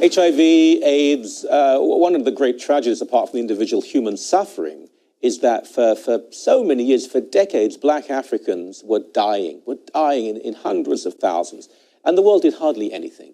HIV, AIDS, one of the great tragedies, apart from the individual human suffering, is that for so many years, for decades, black Africans were dying in hundreds of thousands, and the world did hardly anything.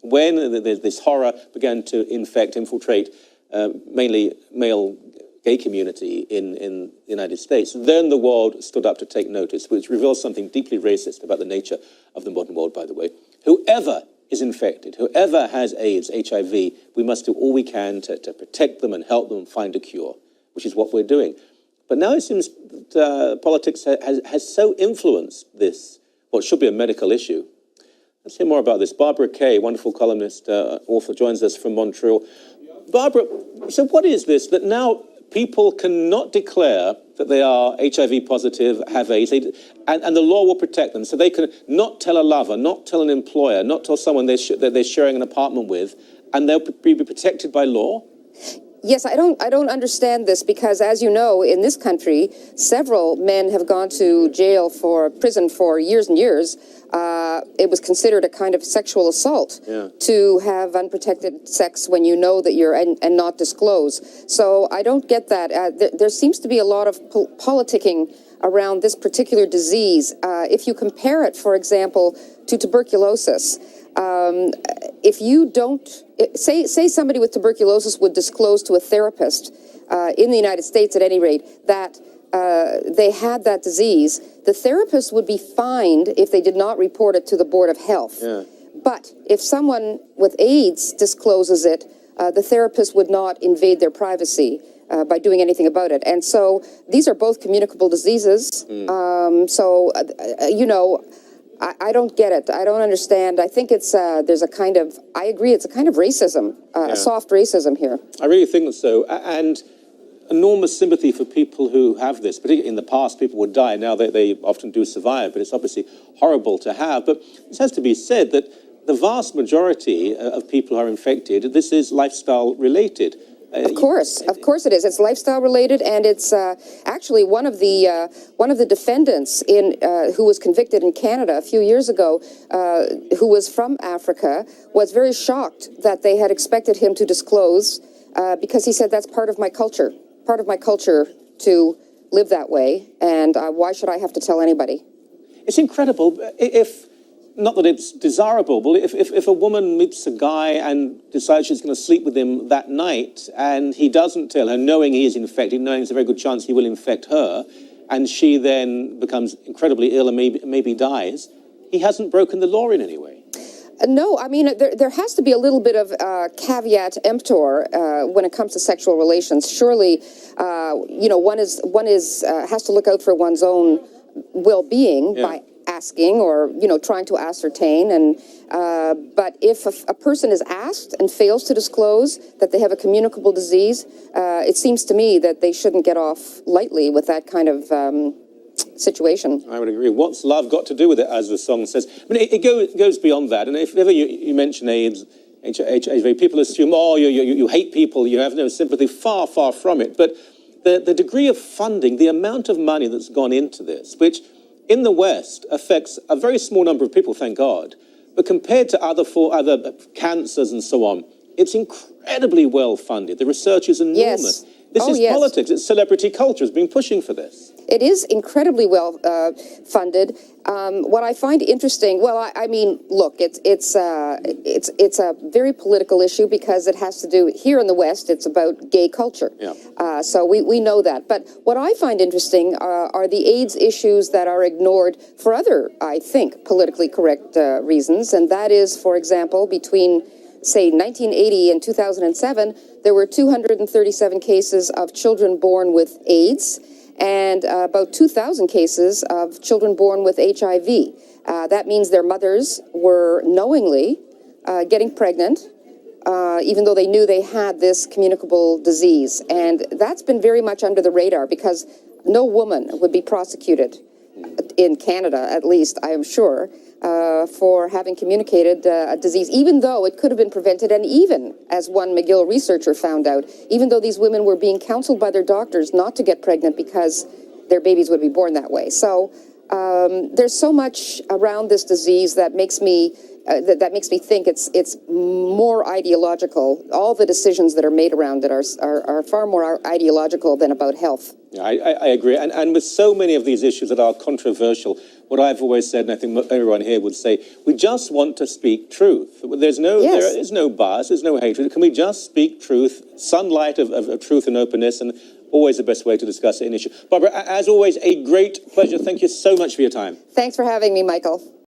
When this horror began to infiltrate mainly male gay community in the United States, then the world stood up to take notice, which reveals something deeply racist about the nature of the modern world, by the way. Whoever is infected, whoever has AIDS, HIV, we must do all we can to protect them and help them find a cure, which is what we're doing. But now it seems that politics has so influenced this, what should be a medical issue. Let's hear more about this. Barbara Kay, wonderful columnist, author, joins us from Montreal. Barbara, so what is this, that now people cannot declare that they are HIV positive, have AIDS, and the law will protect them. So they can not tell a lover, not tell an employer, not tell someone that they're sharing an apartment with, and they'll be protected by law? Yes, I don't understand this because, as you know, in this country, several men have gone to prison for years and years. It was considered a kind of sexual assault to have unprotected sex when you know that you're and not disclose. So I don't get that. There seems to be a lot of politicking around this particular disease. If you compare it, for example, to tuberculosis, if you don't say somebody with tuberculosis would disclose to a therapist in the United States, at any rate, that they had that disease, the therapist would be fined if they did not report it to the Board of Health. Yeah. But if someone with AIDS discloses it, the therapist would not invade their privacy by doing anything about it. And so these are both communicable diseases. You know, I don't get it. I don't understand. I think it's there's a kind of, I agree, it's a kind of racism, a soft racism here. I really think so. And enormous sympathy for people who have this. Particularly in the past, people would die. Now they often do survive, but it's obviously horrible to have. But it has to be said that the vast majority of people who are infected, this is lifestyle related. Of course it is. It's lifestyle related, and it's actually one of the defendants who was convicted in Canada a few years ago, who was from Africa, was very shocked that they had expected him to disclose because he said, that's part of my culture to live that way, and why should I have to tell anybody? It's incredible. Not that it's desirable, but if a woman meets a guy and decides she's going to sleep with him that night, and he doesn't tell her, knowing he is infected, knowing there's a very good chance he will infect her, and she then becomes incredibly ill and maybe dies, he hasn't broken the law in any way. No, I mean, there has to be a little bit of caveat emptor when it comes to sexual relations. Surely, you know, one has to look out for one's own well-being by asking or, you know, trying to ascertain. And but if a person is asked and fails to disclose that they have a communicable disease, it seems to me that they shouldn't get off lightly with that kind of situation. I would agree. What's love got to do with it, as the song says? I mean, it goes beyond that. And if ever you mention AIDS, HIV, people assume, oh, you hate people, you have no sympathy. Far, far from it. But the degree of funding, the amount of money that's gone into this, which in the West affects a very small number of people, thank God, but compared to other cancers and so on, it's incredibly well funded. The research is enormous. Yes. This is politics. It's celebrity culture has been pushing for this. It is incredibly well funded. What I find interesting, well, I mean, look, it's a very political issue because it has to do, here in the West, it's about gay culture. Yeah. So we know that. But what I find interesting are the AIDS issues that are ignored for other, I think, politically correct reasons. And that is, for example, between, say, 1980 and 2007, there were 237 cases of children born with AIDS, and about 2,000 cases of children born with HIV. That means their mothers were knowingly getting pregnant, even though they knew they had this communicable disease. And that's been very much under the radar because no woman would be prosecuted, in Canada at least, I am sure, for having communicated a disease, even though it could have been prevented, and even, as one McGill researcher found out, even though these women were being counseled by their doctors not to get pregnant because their babies would be born that way. So there's so much around this disease that makes me that makes me think it's more ideological. All the decisions that are made around it are far more ideological than about health. Yeah, I agree. And with so many of these issues that are controversial, what I've always said, and I think everyone here would say, we just want to speak truth. There is no bias, there's no hatred. Can we just speak truth, sunlight of truth and openness, and always the best way to discuss an issue. Barbara, as always, a great pleasure. Thank you so much for your time. Thanks for having me, Michael.